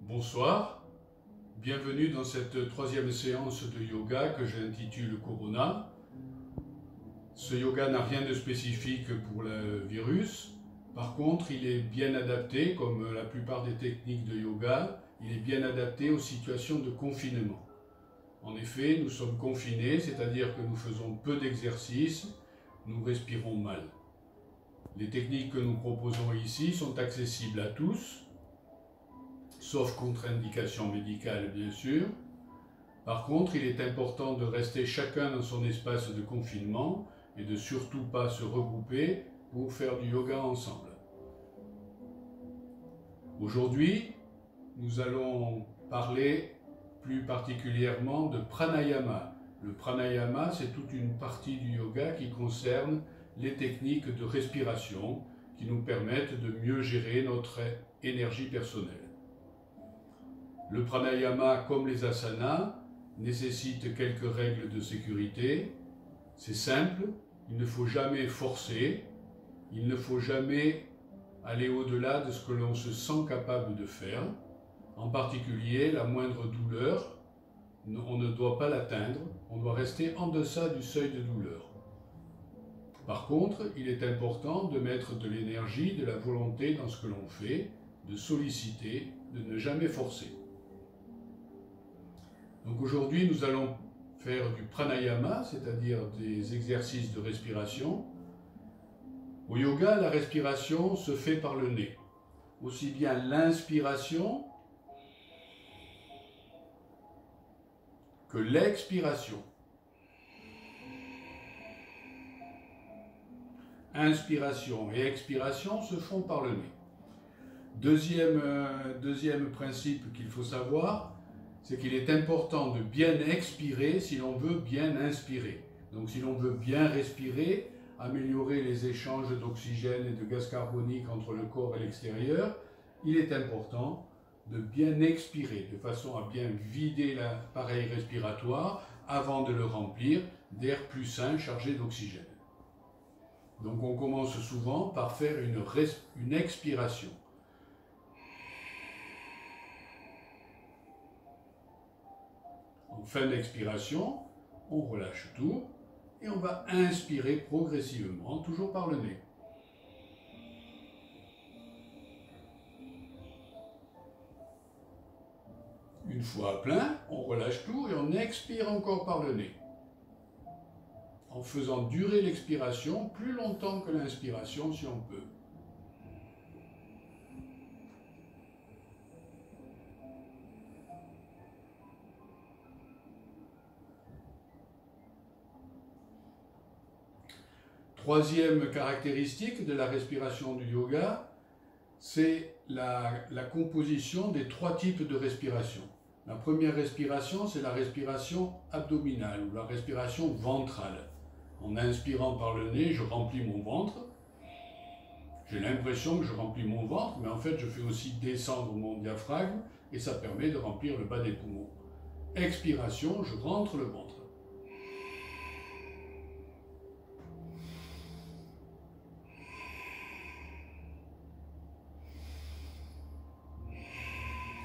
Bonsoir, bienvenue dans cette troisième séance de yoga que j'intitule Corona. Ce yoga n'a rien de spécifique pour le virus. Par contre, il est bien adapté, comme la plupart des techniques de yoga, il est bien adapté aux situations de confinement. En effet, nous sommes confinés, c'est-à-dire que nous faisons peu d'exercices, nous respirons mal. Les techniques que nous proposons ici sont accessibles à tous, sauf contre-indication médicale bien sûr. Par contre, il est important de rester chacun dans son espace de confinement et de surtout pas se regrouper pour faire du yoga ensemble. Aujourd'hui, nous allons parler plus particulièrement de pranayama. Le pranayama, c'est toute une partie du yoga qui concerne les techniques de respiration qui nous permettent de mieux gérer notre énergie personnelle. Le pranayama, comme les asanas, nécessite quelques règles de sécurité. C'est simple, il ne faut jamais forcer, il ne faut jamais aller au-delà de ce que l'on se sent capable de faire. En particulier, la moindre douleur, on ne doit pas l'atteindre, on doit rester en deçà du seuil de douleur. Par contre, il est important de mettre de l'énergie, de la volonté dans ce que l'on fait, de solliciter, de ne jamais forcer. Donc aujourd'hui, nous allons faire du pranayama, c'est-à-dire des exercices de respiration. Au yoga, la respiration se fait par le nez. Aussi bien l'inspiration que l'expiration. Inspiration et expiration se font par le nez. Deuxième principe qu'il faut savoir, c'est qu'il est important de bien expirer si l'on veut bien inspirer. Donc si l'on veut bien respirer, améliorer les échanges d'oxygène et de gaz carbonique entre le corps et l'extérieur, il est important de bien expirer, de façon à bien vider l'appareil respiratoire avant de le remplir d'air plus sain chargé d'oxygène. Donc on commence souvent par faire une expiration. En fin d'expiration, on relâche tout et on va inspirer progressivement, toujours par le nez. Une fois à plein, on relâche tout et on expire encore par le nez. En faisant durer l'expiration plus longtemps que l'inspiration si on peut. Troisième caractéristique de la respiration du yoga, c'est la composition des trois types de respiration. La première respiration, c'est la respiration abdominale ou la respiration ventrale. En inspirant par le nez, je remplis mon ventre. J'ai l'impression que je remplis mon ventre, mais en fait, je fais aussi descendre mon diaphragme et ça permet de remplir le bas des poumons. Expiration, je rentre le ventre.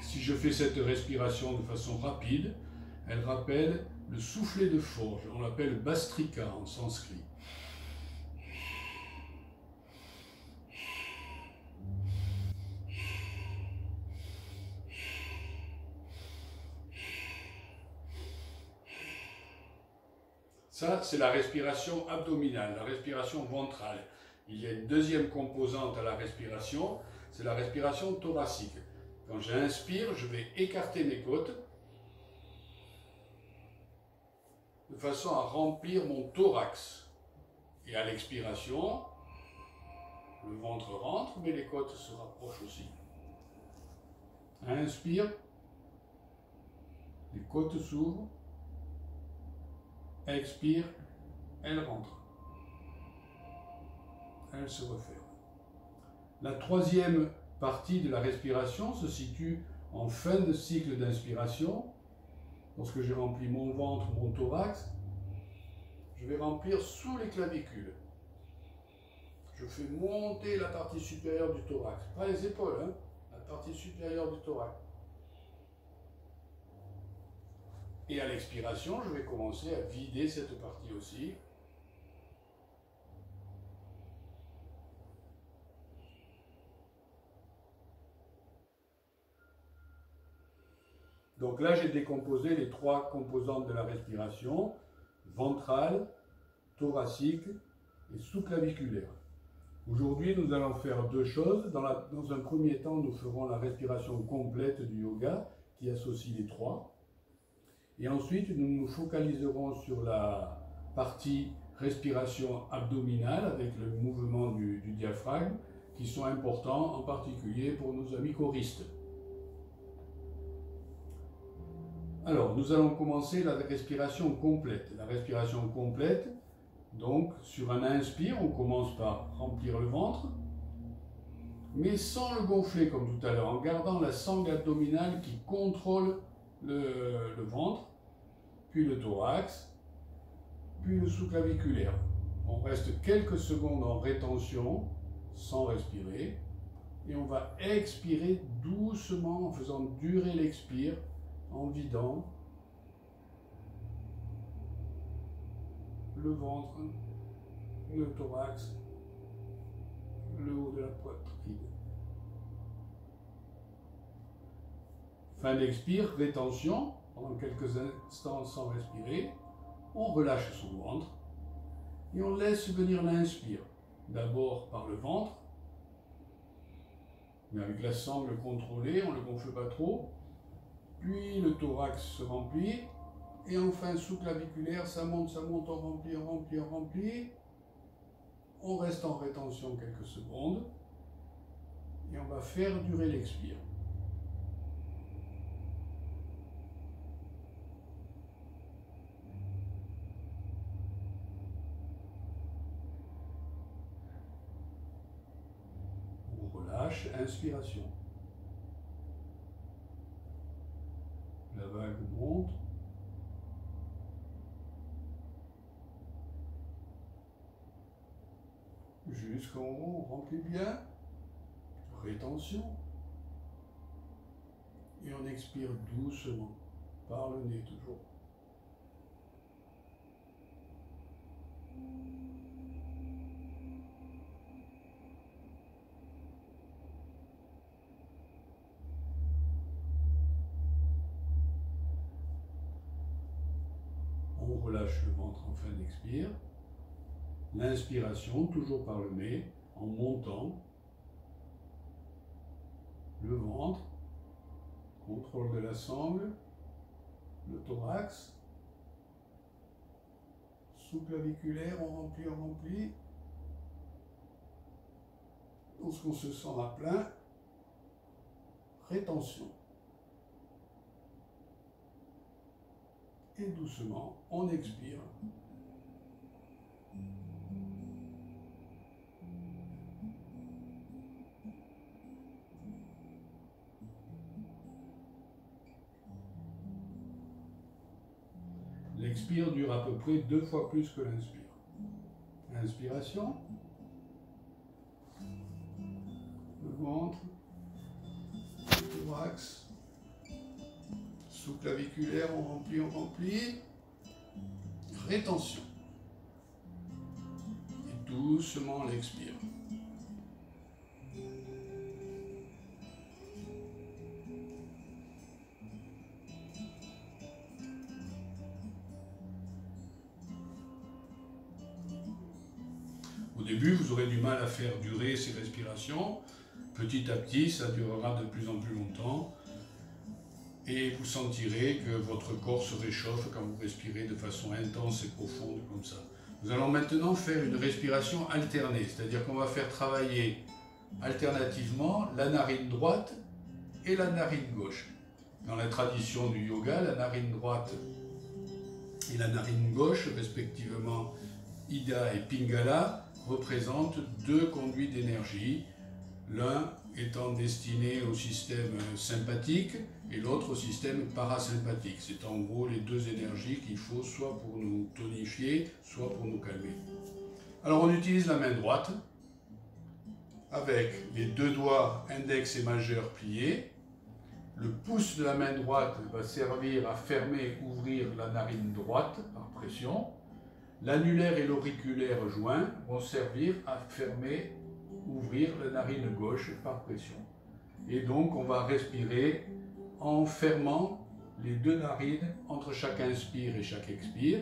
Si je fais cette respiration de façon rapide, elle rappelle le soufflet de forge. On l'appelle bastrika en sanskrit. Ça, c'est la respiration abdominale, la respiration ventrale. Il y a une deuxième composante à la respiration, c'est la respiration thoracique. Quand j'inspire, je vais écarter mes côtes de façon à remplir mon thorax. Et à l'expiration, le ventre rentre, mais les côtes se rapprochent aussi. Inspire, les côtes s'ouvrent. Expire, elle rentre. Elle se referme. La troisième partie de la respiration se situe en fin de cycle d'inspiration. Lorsque j'ai rempli mon ventre, mon thorax, je vais remplir sous les clavicules. Je fais monter la partie supérieure du thorax, pas les épaules, hein, la partie supérieure du thorax. Et à l'expiration, je vais commencer à vider cette partie aussi. Donc là, j'ai décomposé les 3 composantes de la respiration, ventrale, thoracique et sous-claviculaire. Aujourd'hui, nous allons faire 2 choses. Dans un premier temps, nous ferons la respiration complète du yoga qui associe les 3. Et ensuite, nous nous focaliserons sur la partie respiration abdominale avec le mouvement du diaphragme qui sont importants, en particulier pour nos amis choristes. Alors, nous allons commencer la respiration complète. La respiration complète, donc, sur un inspire, on commence par remplir le ventre, mais sans le gonfler comme tout à l'heure, en gardant la sangle abdominale qui contrôle le ventre, puis le thorax, puis le sous-claviculaire. On reste quelques secondes en rétention, sans respirer, et on va expirer doucement en faisant durer l'expire, en vidant le ventre, le thorax, le haut de la poitrine. Fin d'expire, rétention, pendant quelques instants sans respirer. On relâche son ventre et on laisse venir l'inspire. D'abord par le ventre, mais avec la sangle contrôlée, on ne le gonfle pas trop. Puis le thorax se remplit. Et enfin, sous-claviculaire, ça monte, on remplit, on remplit, on remplit. On reste en rétention quelques secondes. Et on va faire durer l'expire. On relâche, inspiration. La vague monte. Jusqu'en haut, on remplit bien. Rétention. Et on expire doucement, par le nez toujours. On relâche le ventre en fin d'expire. L'inspiration, toujours par le nez, en montant. Le ventre, contrôle de la sangle, le thorax, sous-claviculaire, on remplit. Lorsqu'on se sent à plein, rétention. Et doucement, on expire. L'expire dure à peu près 2 fois plus que l'inspire. Inspiration. Le ventre. Le thorax. Sous-claviculaire, on remplit. Rétention. Et doucement, on expire. Au début, vous aurez du mal à faire durer ces respirations. Petit à petit, ça durera de plus en plus longtemps. Et vous sentirez que votre corps se réchauffe quand vous respirez de façon intense et profonde comme ça. Nous allons maintenant faire une respiration alternée, c'est-à-dire qu'on va faire travailler alternativement la narine droite et la narine gauche. Dans la tradition du yoga, la narine droite et la narine gauche, respectivement Ida et Pingala, représentent 2 conduits d'énergie, l'un étant destiné au système sympathique et l'autre au système parasympathique. C'est en gros les 2 énergies qu'il faut soit pour nous tonifier, soit pour nous calmer. Alors on utilise la main droite avec les 2 doigts index et majeur pliés, le pouce de la main droite va servir à fermer, ouvrir la narine droite par pression. L'annulaire et l'auriculaire joints vont servir à fermer, ouvrir la narine gauche par pression. Et donc on va respirer en fermant les deux narines entre chaque inspire et chaque expire.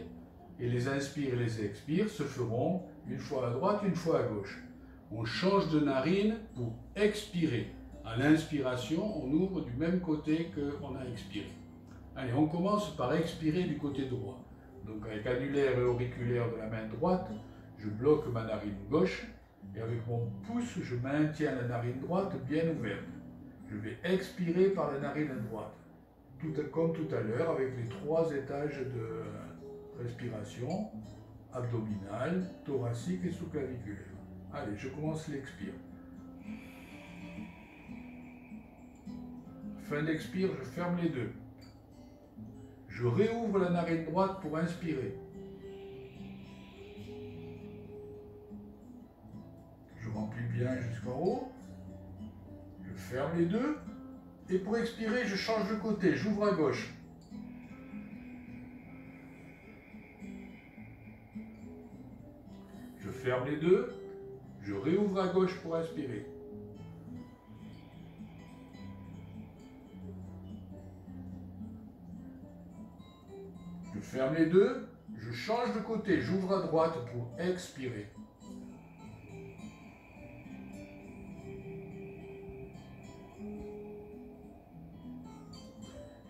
Et les inspires et les expires se feront une fois à droite, une fois à gauche. On change de narine pour expirer. À l'inspiration, on ouvre du même côté qu'on a expiré. Allez, on commence par expirer du côté droit. Donc avec annulaire et auriculaire de la main droite, je bloque ma narine gauche et avec mon pouce, je maintiens la narine droite bien ouverte. Je vais expirer par la narine droite, comme tout à l'heure avec les 3 étages de respiration, abdominale, thoracique et sous-claviculaire. Allez, je commence l'expire. Fin d'expire, je ferme les deux. Je réouvre la narine droite pour inspirer. Je remplis bien jusqu'en haut. Je ferme les deux. Et pour expirer, je change de côté. J'ouvre à gauche. Je ferme les deux. Je réouvre à gauche pour inspirer. Je ferme les deux, je change de côté, j'ouvre à droite pour expirer.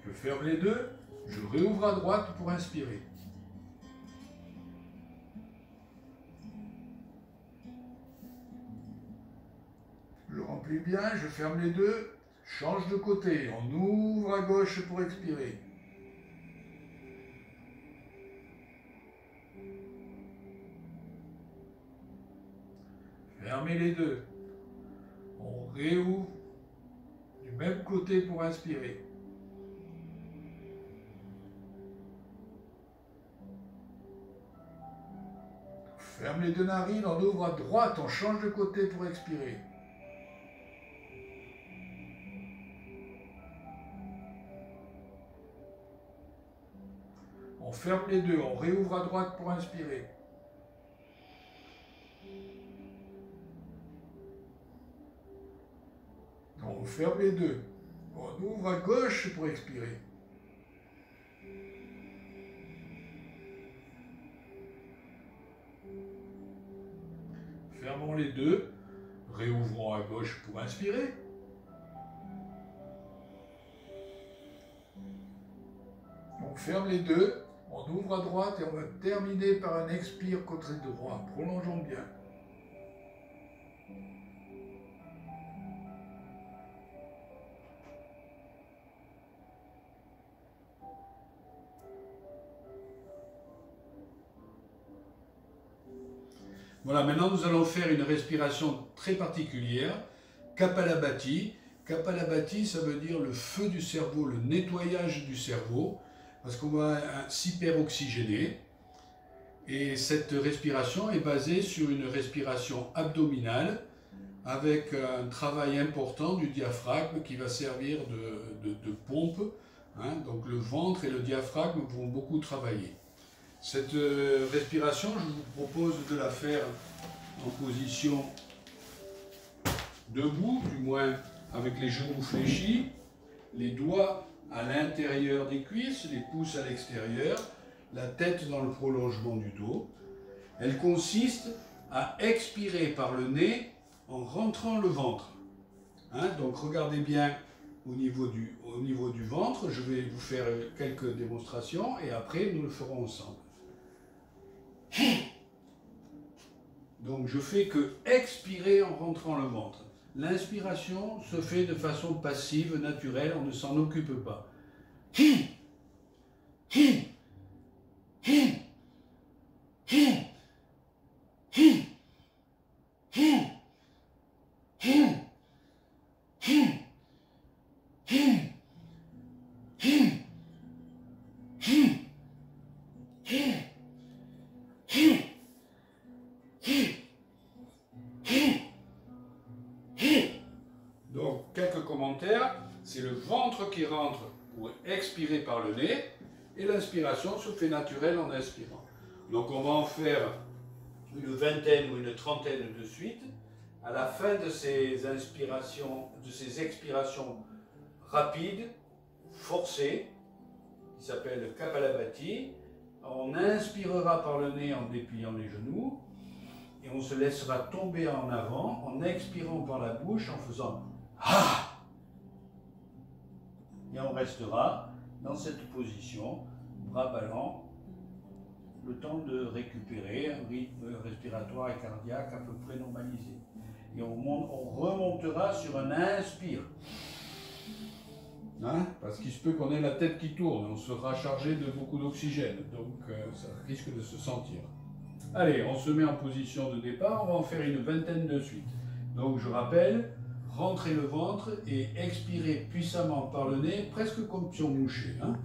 Je ferme les deux, je réouvre à droite pour inspirer. Je remplis bien, je ferme les deux, change de côté, on ouvre à gauche pour expirer. Fermez les deux. On réouvre du même côté pour inspirer. Ferme les deux narines, on ouvre à droite, on change de côté pour expirer. On ferme les deux, on réouvre à droite pour inspirer. On ferme les deux. On ouvre à gauche pour expirer. Fermons les deux. Réouvrons à gauche pour inspirer. On ferme les deux. On ouvre à droite et on va terminer par un expire côté droit. Prolongeons bien. Voilà, maintenant nous allons faire une respiration très particulière, Kapalabhati. Kapalabhati, ça veut dire le feu du cerveau, le nettoyage du cerveau, parce qu'on va s'hyperoxygéner. Et cette respiration est basée sur une respiration abdominale, avec un travail important du diaphragme qui va servir de pompe. Hein, donc le ventre et le diaphragme vont beaucoup travailler. Cette respiration, je vous propose de la faire en position debout, du moins avec les genoux fléchis, les doigts à l'intérieur des cuisses, les pouces à l'extérieur, la tête dans le prolongement du dos. Elle consiste à expirer par le nez en rentrant le ventre. Hein, donc regardez bien au niveau du ventre, je vais vous faire quelques démonstrations et après nous le ferons ensemble. Donc je fais que expirer en rentrant le ventre. L'inspiration se fait de façon passive, naturelle, on ne s'en occupe pas. Donc, quelques commentaires. c'est le ventre qui rentre pour expirer par le nez, et l'inspiration se fait naturelle en inspirant. Donc on va en faire une vingtaine ou une trentaine de suite. À la fin de ces inspirations, de ces expirations rapides, forcées, qui s'appellent Kapalabhati, on inspirera par le nez en dépliant les genoux, et on se laissera tomber en avant en expirant par la bouche en faisant Ah! Et on restera dans cette position, bras ballants, le temps de récupérer un rythme respiratoire et cardiaque à peu près normalisé. Et on remontera sur un inspire. Hein? Parce qu'il se peut qu'on ait la tête qui tourne, on sera chargé de beaucoup d'oxygène, donc ça risque de se sentir. Allez, on se met en position de départ, on va en faire une vingtaine de suite. Donc je rappelle, rentrez le ventre et expirez puissamment par le nez, presque comme pion mouché. Hein?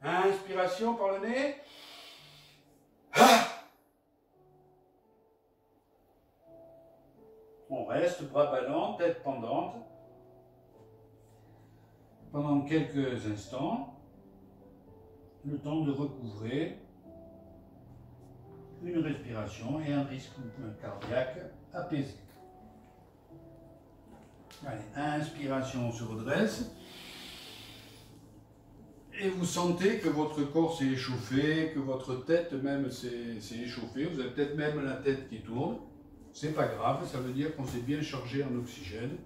Inspiration par le nez. On reste, bras ballants, tête pendante, pendant quelques instants, le temps de recouvrer une respiration et un rythme cardiaque apaisé. Allez, inspiration, on se redresse. Et vous sentez que votre corps s'est échauffé, que votre tête même s'est échauffée. Vous avez peut-être même la tête qui tourne. C'est pas grave, ça veut dire qu'on s'est bien chargé en oxygène.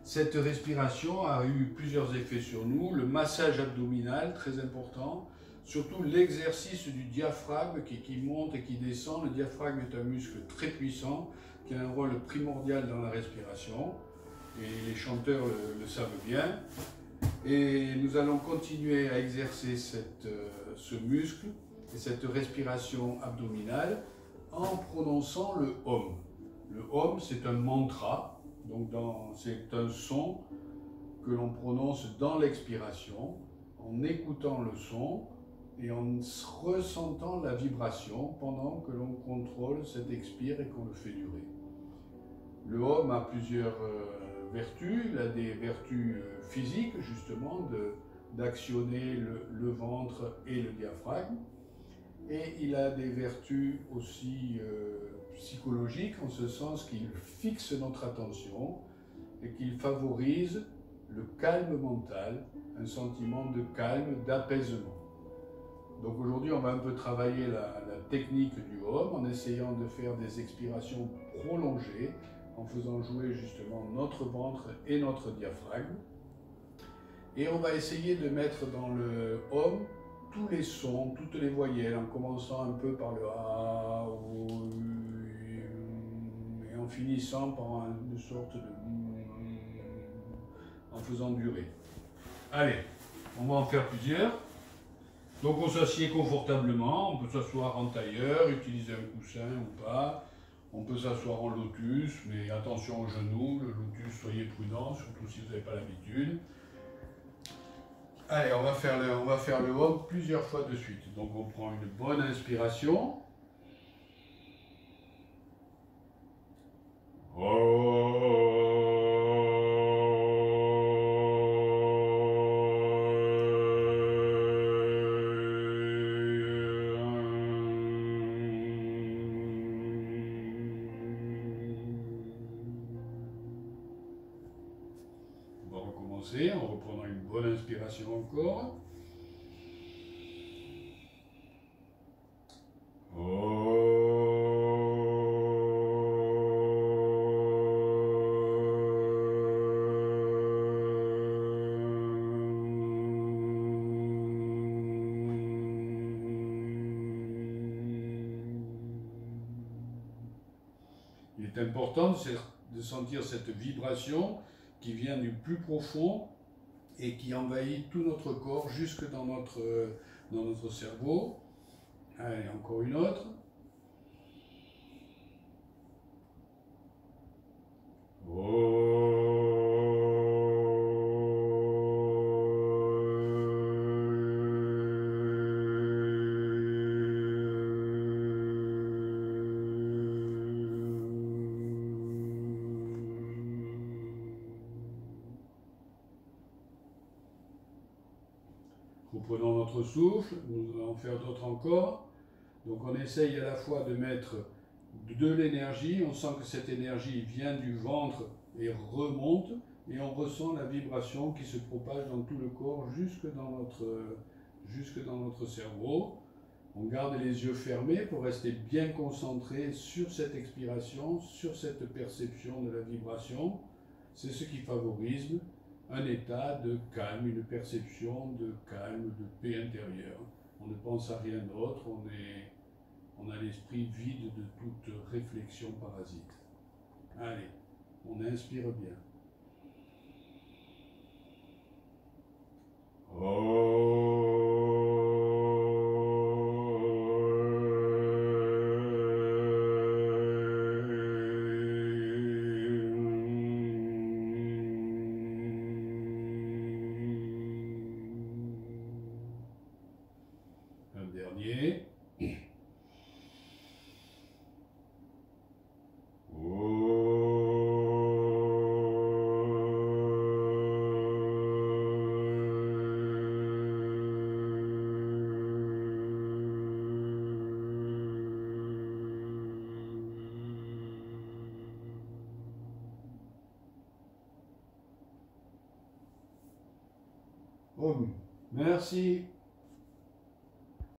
Cette respiration a eu plusieurs effets sur nous. Le massage abdominal, très important. Surtout l'exercice du diaphragme qui monte et qui descend. Le diaphragme est un muscle très puissant qui a un rôle primordial dans la respiration. Et les chanteurs le savent bien. Et nous allons continuer à exercer ce muscle et cette respiration abdominale en prononçant le Om. Le Om, c'est un mantra, donc c'est un son que l'on prononce dans l'expiration, en écoutant le son et en ressentant la vibration pendant que l'on contrôle cet expire et qu'on le fait durer. Le Om a plusieurs vertus, il a des vertus physiques justement d'actionner le ventre et le diaphragme, et il a des vertus aussi psychologiques en ce sens qu'il fixe notre attention et qu'il favorise le calme mental, un sentiment de calme, d'apaisement. Donc aujourd'hui on va un peu travailler la technique du Om en essayant de faire des expirations prolongées, en faisant jouer justement notre ventre et notre diaphragme. Et on va essayer de mettre dans le Om tous les sons, toutes les voyelles, en commençant un peu par le A, O, U, et en finissant par une sorte de en faisant durer. Allez, on va en faire plusieurs. Donc on s'assied confortablement, on peut s'asseoir en tailleur, utiliser un coussin ou pas. On peut s'asseoir en lotus, mais attention aux genoux, le lotus, soyez prudent, surtout si vous n'avez pas l'habitude. Allez, on va faire le Om plusieurs fois de suite. Donc on prend une bonne inspiration. En reprenant une bonne inspiration encore. est important de sentir cette vibration qui vient du plus profond et qui envahit tout notre corps jusque dans notre cerveau. Allez, encore une autre. Reprenons notre souffle, nous allons faire d'autres encore. Donc on essaye à la fois de mettre de l'énergie, on sent que cette énergie vient du ventre et remonte, et on ressent la vibration qui se propage dans tout le corps jusque dans notre cerveau. On garde les yeux fermés pour rester bien concentré sur cette expiration, sur cette perception de la vibration. C'est ce qui favorise un état de calme, une perception de calme, de paix intérieure. On ne pense à rien d'autre, on a l'esprit vide de toute réflexion parasite. Allez, on inspire bien. Un dernier. Merci.